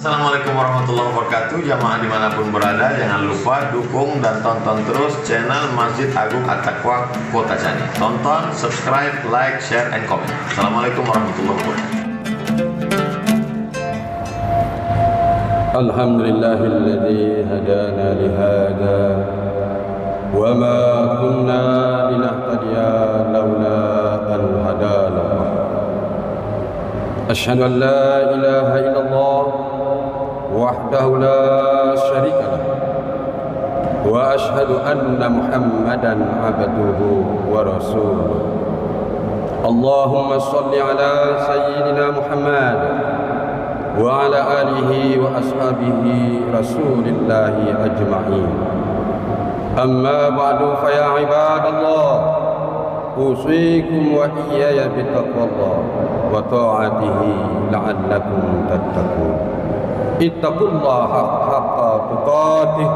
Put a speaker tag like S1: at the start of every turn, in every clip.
S1: Assalamualaikum warahmatullahi wabarakatuh. Jamaah dimanapun berada, jangan lupa dukung dan tonton terus channel Masjid Agung At-Taqwa Kota Cani. Tonton, subscribe, like, share, and comment. Assalamualaikum warahmatullahi wabarakatuh.
S2: Alhamdulillahilladzi hadana lihada wa ma kunna linahtadiya laula an hadana Allah. Asyhadu an la ilaha illallah wahdahu la syarika lah wa asyhadu anna Muhammadan abduhu wa rasuluh. Allahumma shalli ala sayyidina Muhammad wa ala alihi wa ashabihi rasulillahi ajma'in. Amma ba'du, fa ya ibadallah, usikum wa iyaya bitaqwallah wa ta'atihi la'allakum tattaqun. Ittaqullaha haqqa tuqatih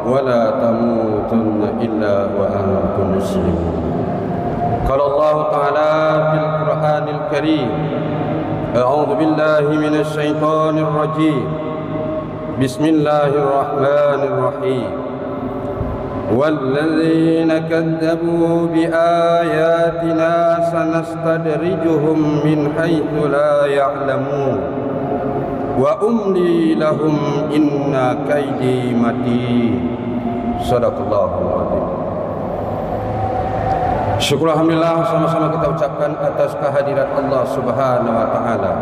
S2: wa la tamutunna illa wa antum muslimun. Qala Allah Ta'ala fil Qur'anil Karim, a'udzu billahi minasy syaithanir rajim. Bismillahirrahmanirrahim. Walladzina kadzdzabu biayatina sanastadrijuhum min haitsu la ya'lamun wa umli lahum inna kaidi matin. Shadaqallahul adzim. Syukur alhamdulillah, sama-sama kita ucapkan atas kehadiran Allah Subhanahu wa taala.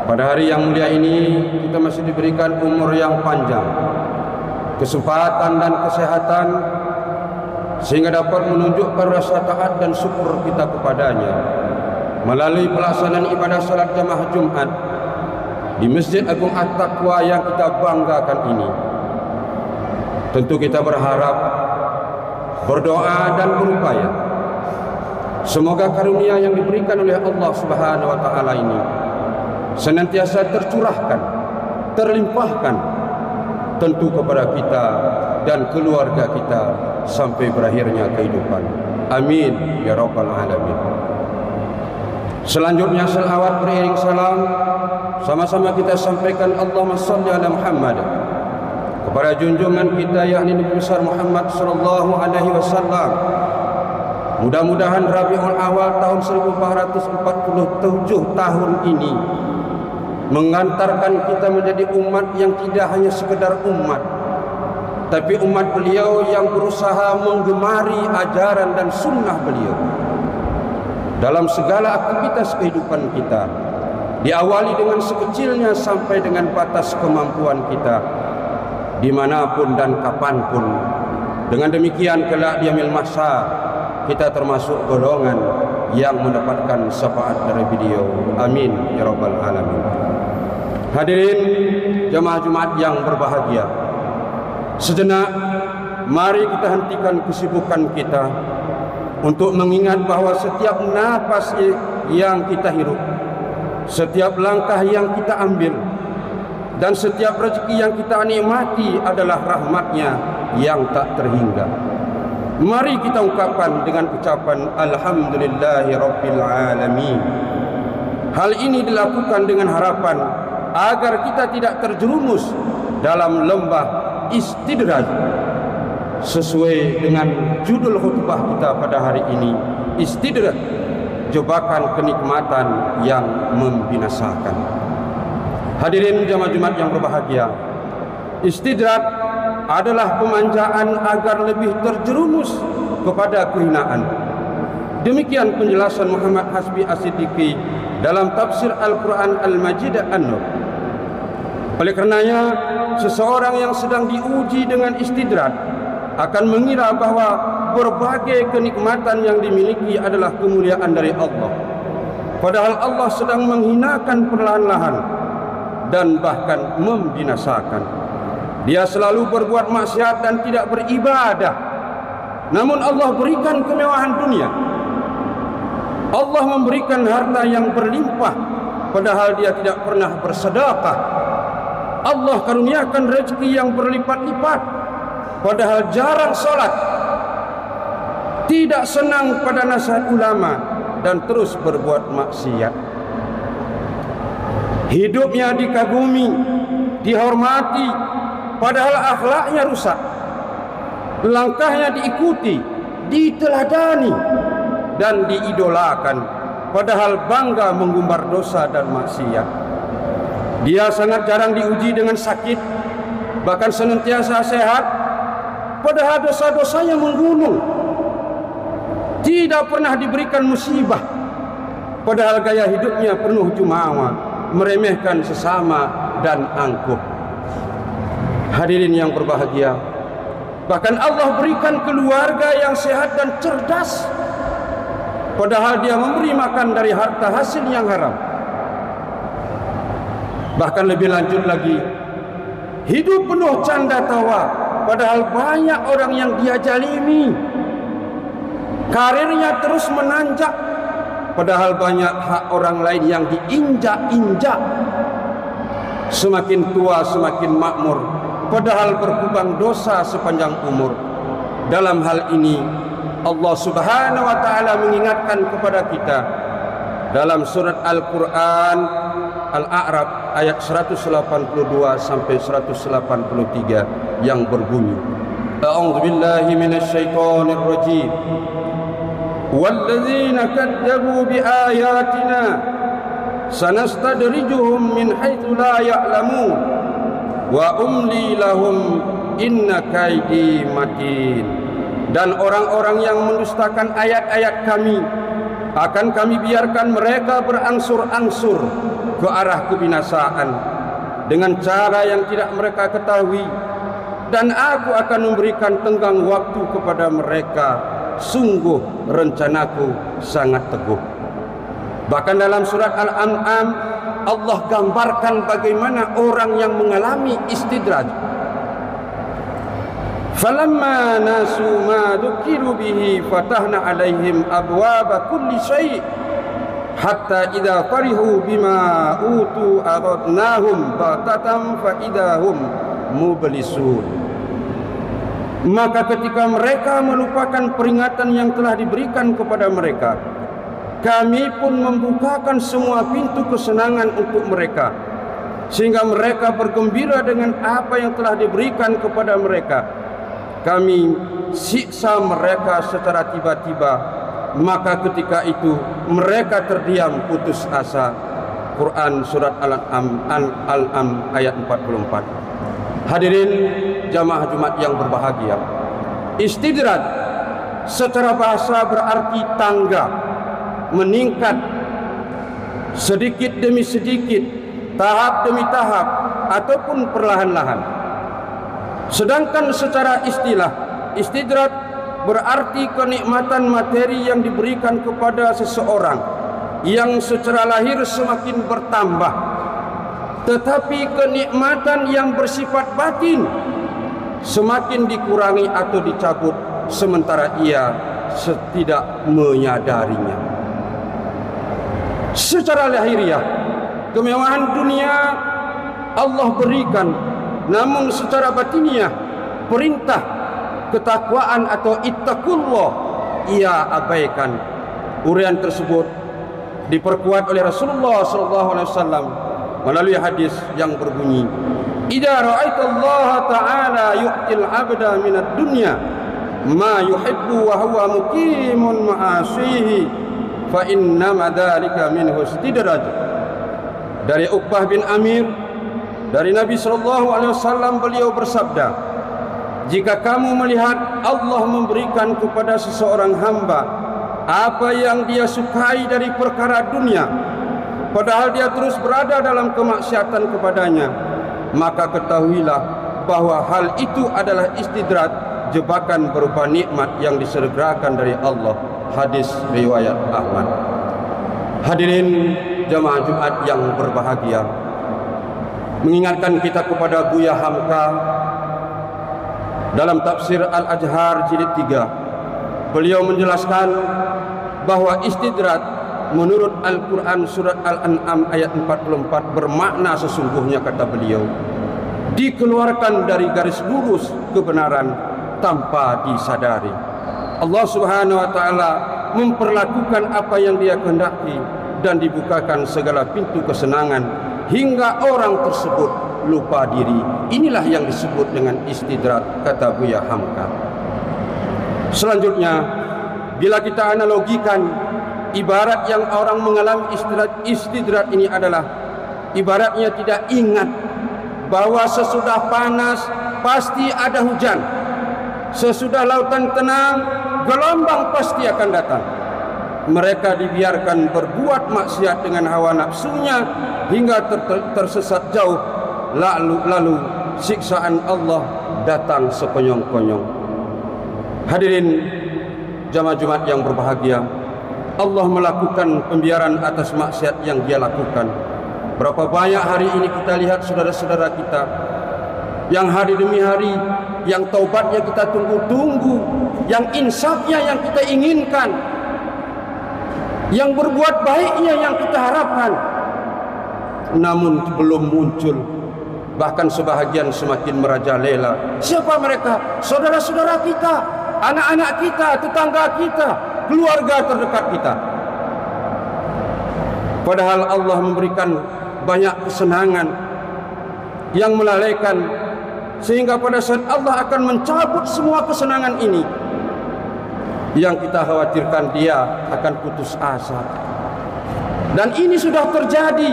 S2: Pada hari yang mulia ini kita masih diberikan umur yang panjang, kesempatan dan kesehatan, sehingga dapat menunjukkan rasa taat dan syukur kita kepadanya melalui pelaksanaan ibadah salat jamaah Jumat di Masjid Agung At-Taqwa yang kita banggakan ini. Tentu kita berharap, berdoa dan berupaya semoga karunia yang diberikan oleh Allah Subhanahu wa taala ini senantiasa tercurahkan, terlimpahkan tentu kepada kita dan keluarga kita sampai berakhirnya kehidupan. Amin ya rabbal alamin. Selanjutnya selawat beriring salam sama-sama kita sampaikan, Allahumma shalli ala Muhammad, kepada junjungan kita yakni Nabi besar Muhammad sallallahu alaihi wasallam. Mudah-mudahan Rabiul Awal tahun 1447 tahun ini mengantarkan kita menjadi umat yang tidak hanya sekedar umat, tapi umat beliau yang berusaha menggemari ajaran dan sunnah beliau dalam segala aktivitas kehidupan kita, diawali dengan sekecilnya sampai dengan batas kemampuan kita, dimanapun dan kapanpun. Dengan demikian kelak di yaumil mahsyar kita termasuk golongan yang mendapatkan syafaat dari beliau. Amin ya rabbal alamin. Hadirin jamaah Jumat yang berbahagia, sejenak mari kita hentikan kesibukan kita untuk mengingat bahwa setiap napas yang kita hirup, setiap langkah yang kita ambil, dan setiap rezeki yang kita nikmati adalah rahmatnya yang tak terhingga. Mari kita ungkapkan dengan ucapan Alhamdulillahi Rabbil Alamin. Hal ini dilakukan dengan harapan agar kita tidak terjerumus dalam lembah istidraj, sesuai dengan judul khutbah kita pada hari ini, istidraj, jebakan kenikmatan yang membinasakan. Hadirin jamaah Jumat yang berbahagia, istidraj adalah pemanjaan agar lebih terjerumus kepada kehinaan. Demikian penjelasan Muhammad Hasbi As-Siddiqi dalam tafsir Al-Quran Al-Majid An-Nur. Oleh karenanya, seseorang yang sedang diuji dengan istidraj akan mengira bahwa berbagai kenikmatan yang dimiliki adalah kemuliaan dari Allah, padahal Allah sedang menghinakan perlahan-lahan dan bahkan membinasakan. Dia selalu berbuat maksiat dan tidak beribadah, namun Allah berikan kemewahan dunia. Allah memberikan harta yang berlimpah, padahal dia tidak pernah bersedekah. Allah karuniakan rezeki yang berlipat-lipat, padahal jarang sholat. Tidak senang pada nasihat ulama dan terus berbuat maksiat. Hidupnya dikagumi, dihormati, padahal akhlaknya rusak. Langkahnya diikuti, diteladani, dan diidolakan, padahal bangga menggumbar dosa dan maksiat. Dia sangat jarang diuji dengan sakit, bahkan senantiasa sehat, padahal dosa-dosanya menggunung. Tidak pernah diberikan musibah, padahal gaya hidupnya penuh jumawa, meremehkan sesama dan angkuh. Hadirin yang berbahagia, bahkan Allah berikan keluarga yang sehat dan cerdas, padahal dia memberi makan dari harta hasil yang haram. Bahkan lebih lanjut lagi, hidup penuh canda tawa, padahal banyak orang yang dia zalimi. Karirnya terus menanjak, padahal banyak hak orang lain yang diinjak-injak. Semakin tua semakin makmur, padahal berkubang dosa sepanjang umur. Dalam hal ini Allah Subhanahu wa taala mengingatkan kepada kita dalam surat Al-Qur'an Al-A'raf ayat 182 sampai 183 yang berbunyi, A'udzubillahi minasyaitonir rajim. Walladzina kadzabu biayatina sanastadrijuhum min haitsu la ya'lamun wa umli lahum inna kaidi matin. Dan orang-orang yang mendustakan ayat-ayat kami akan kami biarkan mereka berangsur-angsur ke arah kebinasaan dengan cara yang tidak mereka ketahui, dan aku akan memberikan tenggang waktu kepada mereka. Sungguh rencanaku sangat teguh. Bahkan dalam surat Al-An'am Allah gambarkan bagaimana orang yang mengalami istidraj. Falamma nasu ma dzukiru bihi fatahna alaihim abwaba kulli syai' hatta idza farihu bima utu aradnahum batatan fa idahum mublisun. Maka ketika mereka melupakan peringatan yang telah diberikan kepada mereka, kami pun membukakan semua pintu kesenangan untuk mereka, sehingga mereka bergembira dengan apa yang telah diberikan kepada mereka. Kami siksa mereka secara tiba-tiba, maka ketika itu mereka terdiam putus asa. Quran surat Al-An'am ayat 44. Hadirin jamaah Jumat yang berbahagia, istidraj secara bahasa berarti tangga, meningkat sedikit demi sedikit, tahap demi tahap, ataupun perlahan-lahan. Sedangkan secara istilah, istidraj berarti kenikmatan materi yang diberikan kepada seseorang yang secara lahir semakin bertambah, tetapi kenikmatan yang bersifat batin semakin dikurangi atau dicabut sementara ia tidak menyadarinya. Secara lahiriah, kemewahan dunia Allah berikan, namun secara batiniah, perintah ketakwaan atau ittaqullah ia abaikan. Uraian tersebut diperkuat oleh Rasulullah SAW melalui hadis yang berbunyi, "Idza ra'aitallaha ta'ala yu'til 'abda minad dunya ma yuhibbu wa huwa muqimun ma'asihi fa innama dzalika minhu istidraj." Dari Uqbah bin Amir dari Nabi SAW, beliau bersabda, "Jika kamu melihat Allah memberikan kepada seseorang hamba apa yang dia sukai dari perkara dunia, padahal dia terus berada dalam kemaksiatan kepadanya, maka ketahuilah bahwa hal itu adalah istidraj, jebakan berupa nikmat yang disegerakan dari Allah." Hadis riwayat Ahmad. Hadirin jamaah Jumat yang berbahagia, mengingatkan kita kepada Buya Hamka dalam tafsir Al-Ajhar jilid 3. Beliau menjelaskan bahwa istidraj menurut Al-Quran surat Al-An'am ayat 44 bermakna sesungguhnya, kata beliau, dikeluarkan dari garis lurus kebenaran tanpa disadari. Allah Subhanahu wa taala memperlakukan apa yang Dia kehendaki dan dibukakan segala pintu kesenangan hingga orang tersebut lupa diri. Inilah yang disebut dengan istidrat, kata Buya Hamka. Selanjutnya, bila kita analogikan ibarat yang orang mengalami istidrat ini adalah ibaratnya tidak ingat bahwa sesudah panas pasti ada hujan, sesudah lautan tenang gelombang pasti akan datang. Mereka dibiarkan berbuat maksiat dengan hawa nafsunya hingga tersesat jauh, lalu siksaan Allah datang sekonyong-konyong. Hadirin jamaah Jumat yang berbahagia, Allah melakukan pembiaran atas maksiat yang Dia lakukan. Berapa banyak hari ini kita lihat saudara-saudara kita yang hari demi hari, yang taubatnya kita tunggu-tunggu, yang insafnya yang kita inginkan, yang berbuat baiknya yang kita harapkan, namun belum muncul. Bahkan sebahagian semakin merajalela. Siapa mereka? Saudara-saudara kita, anak-anak kita, tetangga kita, keluarga terdekat kita. Padahal Allah memberikan banyak kesenangan yang melalaikan, sehingga pada saat Allah akan mencabut semua kesenangan ini, yang kita khawatirkan Dia akan putus asa. Dan ini sudah terjadi.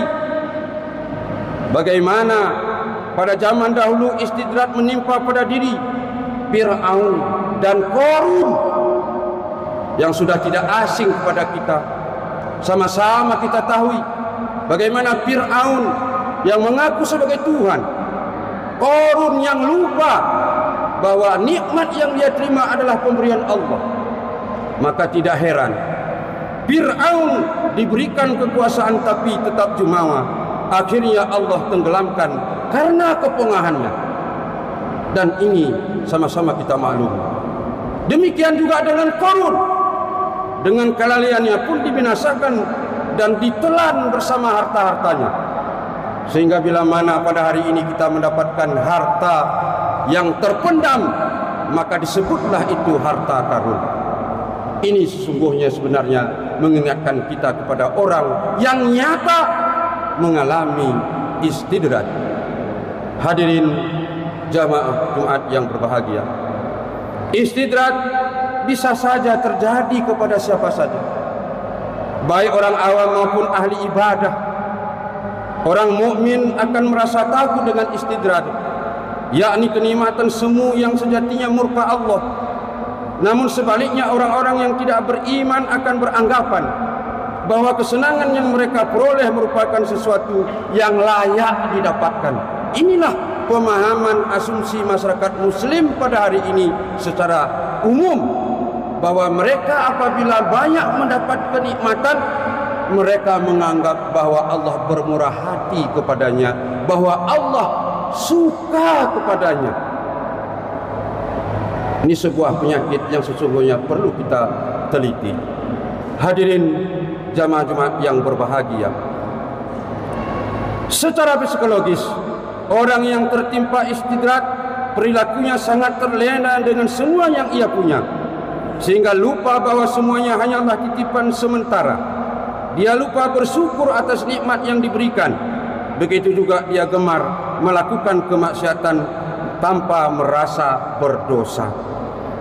S2: Bagaimana pada zaman dahulu istidrat menimpa pada diri Fir'aun dan Qarun yang sudah tidak asing kepada kita. Sama-sama kita tahu bagaimana Fir'aun yang mengaku sebagai Tuhan, Qarun yang lupa bahwa nikmat yang dia terima adalah pemberian Allah. Maka tidak heran Fir'aun diberikan kekuasaan tapi tetap jumawa. Akhirnya Allah tenggelamkan karena kepongahannya. Dan ini sama-sama kita maklum. Demikian juga dengan Qarun, dengan kelalaiannya pun dibinasakan dan ditelan bersama harta-hartanya. Sehingga bila mana pada hari ini kita mendapatkan harta yang terpendam, maka disebutlah itu harta karun. Ini sesungguhnya sebenarnya mengingatkan kita kepada orang yang nyata mengalami istidrat. Hadirin jamaah Jumat yang berbahagia, istidrat bisa saja terjadi kepada siapa saja, baik orang awam maupun ahli ibadah. Orang mukmin akan merasa takut dengan istidrat, yakni kenikmatan semu yang sejatinya murka Allah. Namun sebaliknya orang-orang yang tidak beriman akan beranggapan bahwa kesenangan yang mereka peroleh merupakan sesuatu yang layak didapatkan. Inilah pemahaman asumsi masyarakat muslim pada hari ini secara umum, bahwa mereka apabila banyak mendapat kenikmatan, mereka menganggap bahwa Allah bermurah hati kepadanya, bahwa Allah suka kepadanya. Ini sebuah penyakit yang sesungguhnya perlu kita teliti. Hadirin jamaah Jumat yang berbahagia, secara psikologis, orang yang tertimpa istidrat perilakunya sangat terlena dengan semua yang ia punya, sehingga lupa bahwa semuanya hanyalah titipan sementara. Dia lupa bersyukur atas nikmat yang diberikan. Begitu juga dia gemar melakukan kemaksiatan tanpa merasa berdosa,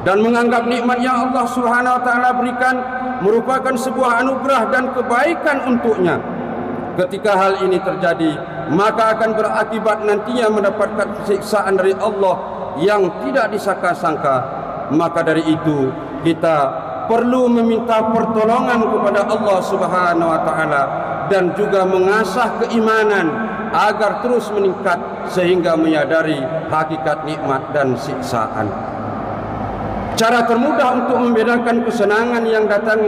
S2: dan menganggap nikmat yang Allah Subhanahu wa taala berikan merupakan sebuah anugerah dan kebaikan untuknya. Ketika hal ini terjadi, maka akan berakibat nantinya mendapatkan siksaan dari Allah yang tidak disangka-sangka. Maka dari itu kita perlu meminta pertolongan kepada Allah Subhanahu wa taala dan juga mengasah keimanan agar terus meningkat sehingga menyadari hakikat nikmat dan siksaan. Cara termudah untuk membedakan kesenangan yang datang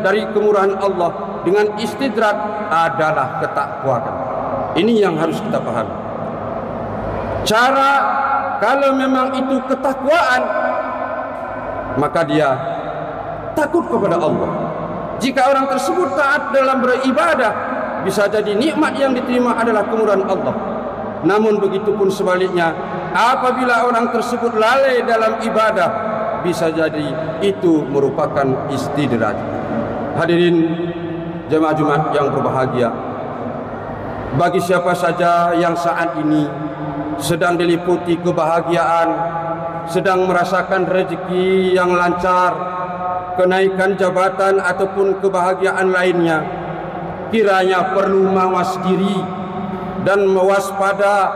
S2: dari kemurahan Allah dengan istidrat adalah ketakwaan. Ini yang harus kita pahami. Cara kalau memang itu ketakwaan, maka dia takut kepada Allah. Jika orang tersebut taat dalam beribadah, bisa jadi nikmat yang diterima adalah kemurahan Allah. Namun begitupun sebaliknya, apabila orang tersebut lalai dalam ibadah, bisa jadi itu merupakan istidrat. Hadirin jemaah Jumat yang berbahagia, bagi siapa saja yang saat ini sedang diliputi kebahagiaan, sedang merasakan rezeki yang lancar, kenaikan jabatan ataupun kebahagiaan lainnya, kiranya perlu mawas diri dan mewaspada,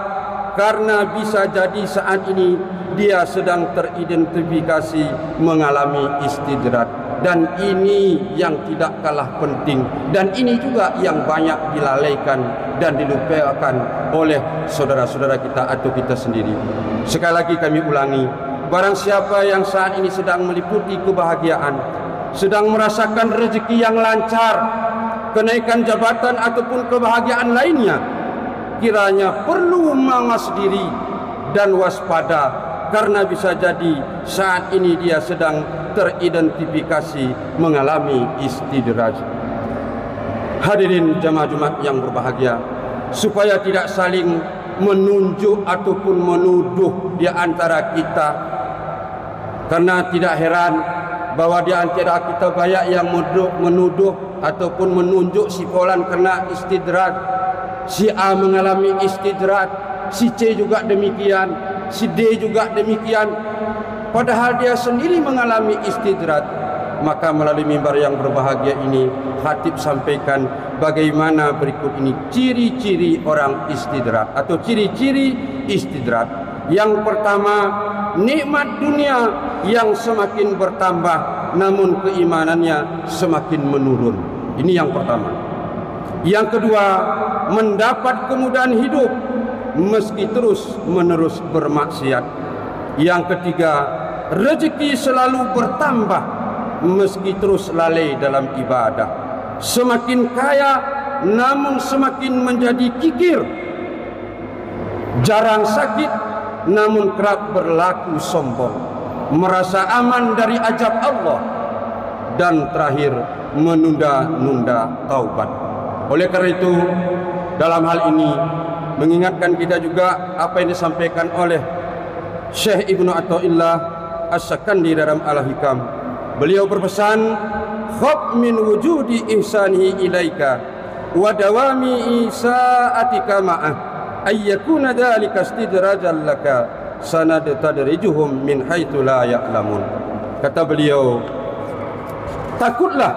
S2: karena bisa jadi saat ini dia sedang teridentifikasi mengalami istidrat. Dan ini yang tidak kalah penting, dan ini juga yang banyak dilalaikan dan dilupakan oleh saudara-saudara kita atau kita sendiri. Sekali lagi kami ulangi, barang siapa yang saat ini sedang meliputi kebahagiaan, sedang merasakan rezeki yang lancar, kenaikan jabatan ataupun kebahagiaan lainnya, kiranya perlu mawas diri dan waspada, karena bisa jadi saat ini dia sedang teridentifikasi mengalami istidraj. Hadirin jamaah Jumat yang berbahagia, supaya tidak saling menunjuk ataupun menuduh di antara kita, karena tidak heran bahwa di antara kita banyak yang menuduh ataupun menunjuk si fulan kena istidraj, si A mengalami istidraj, si C juga demikian, si D juga demikian, padahal dia sendiri mengalami istidrat. Maka melalui mimbar yang berbahagia ini, khatib sampaikan bagaimana berikut ini ciri-ciri orang istidrat atau ciri-ciri istidrat. Yang pertama, nikmat dunia yang semakin bertambah namun keimanannya semakin menurun. Ini yang pertama. Yang kedua, mendapat kemudahan hidup meski terus-menerus bermaksiat. Yang ketiga, rezeki selalu bertambah meski terus lalai dalam ibadah. Semakin kaya namun semakin menjadi kikir. Jarang sakit namun kerap berlaku sombong. Merasa aman dari azab Allah. Dan terakhir, menunda-nunda taubat. Oleh karena itu, dalam hal ini mengingatkan kita juga apa yang disampaikan oleh Syekh Ibnu Athaillah As-Sakandi dalam Al-Hikam. Beliau berpesan, khab min wujudi ihsanihi ilaika wa dawami isaatika ma'ah ayyakuna dhalika istidrajan laka sanadtadrijuhum min haitsu la ya'lamun. Kata beliau, takutlah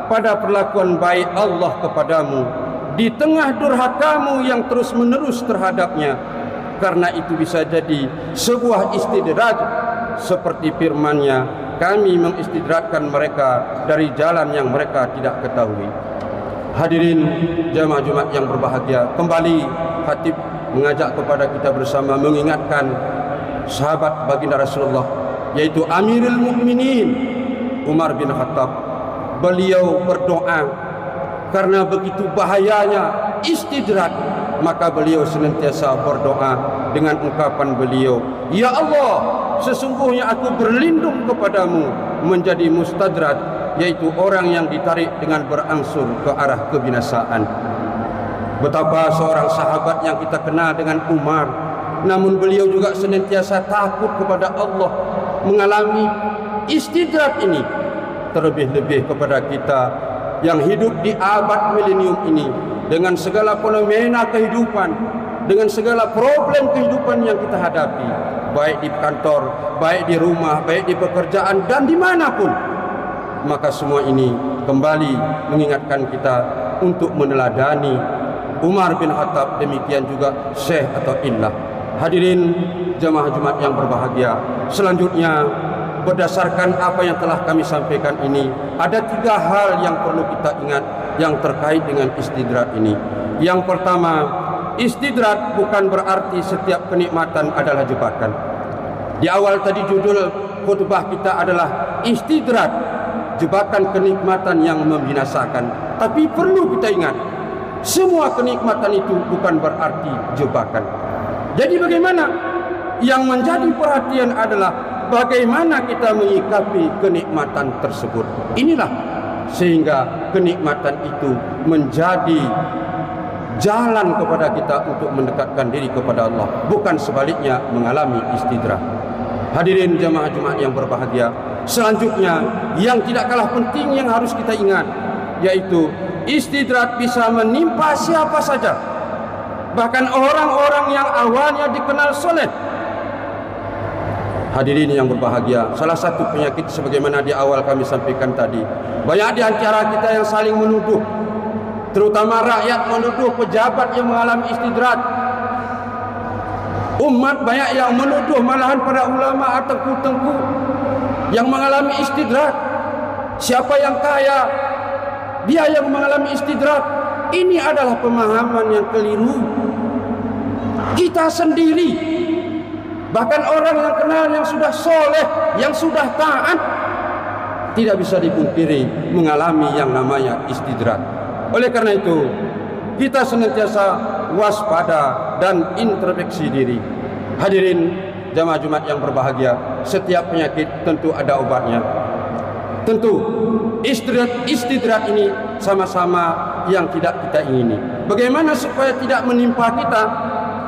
S2: pada perlakuan baik Allah kepadamu di tengah durhakamu yang terus menerus terhadapnya, karena itu bisa jadi sebuah istidraj, seperti firman-Nya, kami mengistidratkan mereka dari jalan yang mereka tidak ketahui. Hadirin jamaah Jumat yang berbahagia, kembali khatib mengajak kepada kita bersama mengingatkan sahabat baginda Rasulullah, yaitu Amirul Mukminin Umar bin Khattab. Beliau berdoa karena begitu bahayanya istidrat, maka beliau senantiasa berdoa dengan ungkapan beliau, ya Allah, sesungguhnya aku berlindung kepadamu menjadi mustadrat, yaitu orang yang ditarik dengan berangsur ke arah kebinasaan. Betapa seorang sahabat yang kita kenal dengan Umar, namun beliau juga senantiasa takut kepada Allah mengalami istidrat ini. Terlebih-lebih kepada kita yang hidup di abad milenium ini, dengan segala fenomena kehidupan, dengan segala problem kehidupan yang kita hadapi, baik di kantor, baik di rumah, baik di pekerjaan, dan dimanapun. Maka semua ini kembali mengingatkan kita untuk meneladani Umar bin Khattab, demikian juga Syekh atau Illah. Hadirin jamaah Jumat yang berbahagia, selanjutnya berdasarkan apa yang telah kami sampaikan ini, ada 3 hal yang perlu kita ingat yang terkait dengan istidrat ini. Yang pertama, istidrat bukan berarti setiap kenikmatan adalah jebakan. Di awal tadi judul khutbah kita adalah istidrat, jebakan kenikmatan yang membinasakan. Tapi perlu kita ingat, semua kenikmatan itu bukan berarti jebakan. Jadi bagaimana? Yang menjadi perhatian adalah bagaimana kita menyikapi kenikmatan tersebut. Inilah sehingga kenikmatan itu menjadi jalan kepada kita untuk mendekatkan diri kepada Allah, bukan sebaliknya mengalami istidrat. Hadirin jamaah Jumat yang berbahagia, selanjutnya yang tidak kalah penting yang harus kita ingat, yaitu istidrat bisa menimpa siapa saja, bahkan orang-orang yang awalnya dikenal soleh. Hadirin yang berbahagia, salah satu penyakit sebagaimana di awal kami sampaikan tadi, banyak di antara kita yang saling menuduh, terutama rakyat menuduh pejabat yang mengalami istidrat. Umat banyak yang menuduh malahan para ulama atau tengku-tengku yang mengalami istidrat. Siapa yang kaya, dia yang mengalami istidrat. Ini adalah pemahaman yang keliru. Kita sendiri, bahkan orang yang kenal yang sudah soleh, yang sudah taat, tidak bisa dipungkiri mengalami yang namanya istidrat. Oleh karena itu, kita senantiasa waspada dan introspeksi diri. Hadirin jamaah Jumat yang berbahagia, setiap penyakit tentu ada obatnya. Tentu istidrat ini sama-sama yang tidak kita ingini. Bagaimana supaya tidak menimpa kita?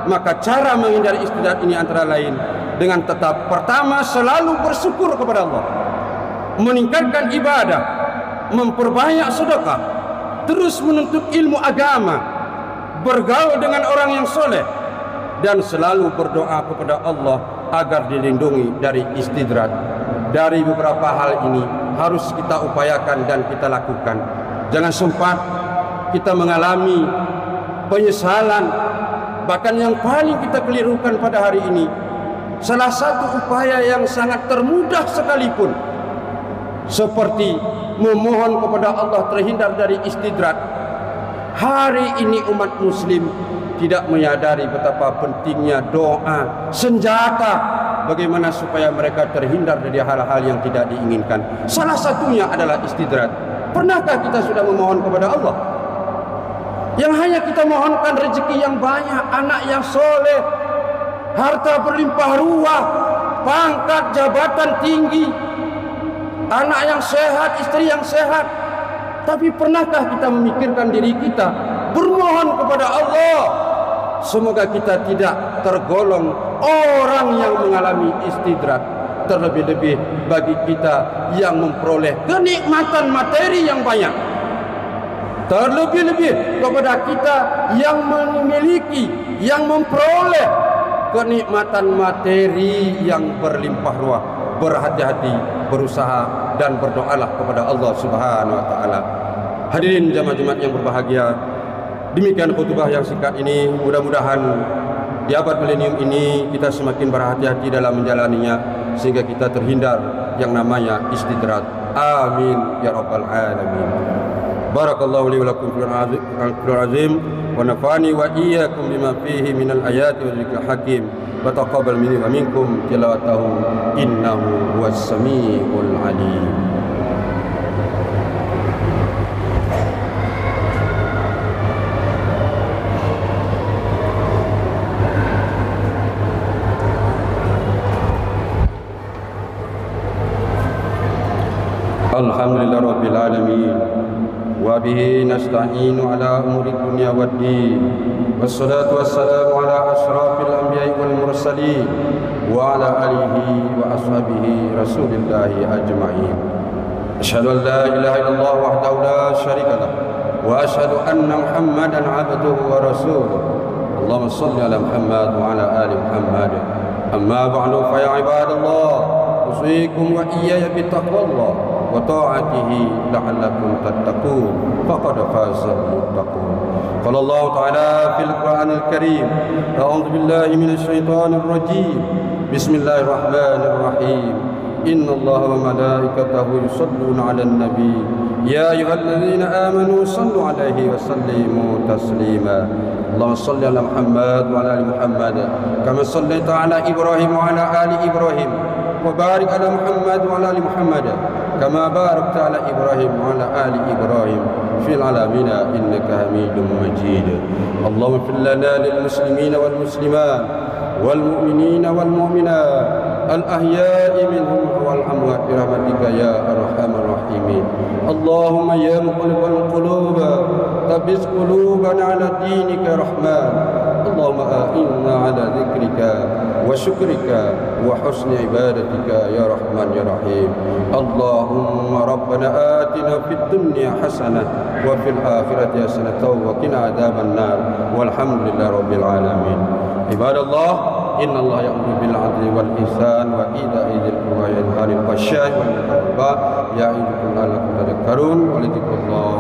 S2: Maka cara menghindari istidrat ini antara lain dengan tetap pertama selalu bersyukur kepada Allah, meningkatkan ibadah, memperbanyak sedekah, terus menuntut ilmu agama, bergaul dengan orang yang soleh, dan selalu berdoa kepada Allah agar dilindungi dari istidrat. Dari beberapa hal ini harus kita upayakan dan kita lakukan. Jangan sempat kita mengalami penyesalan. Bahkan yang paling kita kelirukan pada hari ini, salah satu upaya yang sangat termudah sekalipun, seperti memohon kepada Allah terhindar dari istidrat. Hari ini umat muslim tidak menyadari betapa pentingnya doa, senjata bagaimana supaya mereka terhindar dari hal-hal yang tidak diinginkan. Salah satunya adalah istidrat. Pernahkah kita sudah memohon kepada Allah? Yang hanya kita mohonkan rezeki yang banyak, anak yang soleh, harta berlimpah ruah, pangkat jabatan tinggi, anak yang sehat, istri yang sehat. Tapi pernahkah kita memikirkan diri kita, bermohon kepada Allah, semoga kita tidak tergolong orang yang mengalami istidrat. Terlebih-lebih bagi kita yang memperoleh kenikmatan materi yang banyak, terlebih-lebih kepada kita yang memiliki, yang memperoleh kenikmatan materi yang berlimpah ruah. Berhati-hati, berusaha dan berdoalah kepada Allah Subhanahu wa taala. Hadirin jamaah Jumat yang berbahagia, demikian khutbah yang singkat ini. Mudah-mudahan di abad milenium ini kita semakin berhati-hati dalam menjalaninya, sehingga kita terhindar yang namanya istidrat. Amin ya rabbal alamin. Barakallahu li wa lakum fil azim wa nafani wa iyyakum bima fihi minal ayati wa dzikril hakim. Wa taqabbal minni wa minkum tilawatahu innahu huwas samiul alim. Alhamdulillah rabbil alamin. وبه نستعين على أمور الدنيا والدين والصلاة والسلام على أشرف الأنبياء والمرسلين وعلى آله وأصحابه رسول الله أجمعين. أشهد أن لا إله إلا الله وحده لا شريك له وأشهد أن محمدا عبده ورسوله. اللهم صل على محمد وعلى آل محمد. أما بعد فيا عباد الله أوصيكم وإياي بتقوى الله وطاعته لعلكم تتقون فقد فاز المتقون. قال الله تعالى في القرآن الكريم: أعوذ بالله من الشيطان الرجيم، بسم الله الرحمن الرحيم، إن الله وملائكته يصلون على النبي يا أيها الذين آمنوا صلوا عليه وسلموا تسليما. اللهم صل على محمد وعلى آل محمد كما صليت على إبراهيم وعلى آل إبراهيم وبارك على محمد وعلى آل محمد كما باركت على إبراهيم وعلى آل إبراهيم في العالمين إنك حميد مجيد. اللهم اغفر لنا للمسلمين والمسلمات والمؤمنين والمؤمنات الأحياء منهم والأموات برحمتك يا أرحم الراحمين. اللهم يا مقلب القلوب ثبت قلوبنا على دينك يا رحمن. اللهم أعنا على ذكرك وشكرك وحسن عبادتك يا رحمن يا رحيم. اللهم ربنا آتنا في الدنيا حسنة وفي الآخرة حسنة وقنا عذاب النار والحمد لله رب العالمين. عباد الله إن الله يأمر بالعدل والإحسان وإيتاء ذي القربى وينهى عن الفحشاء والمنكر والبغي يعظكم لعلكم تذكرون ولذكر الله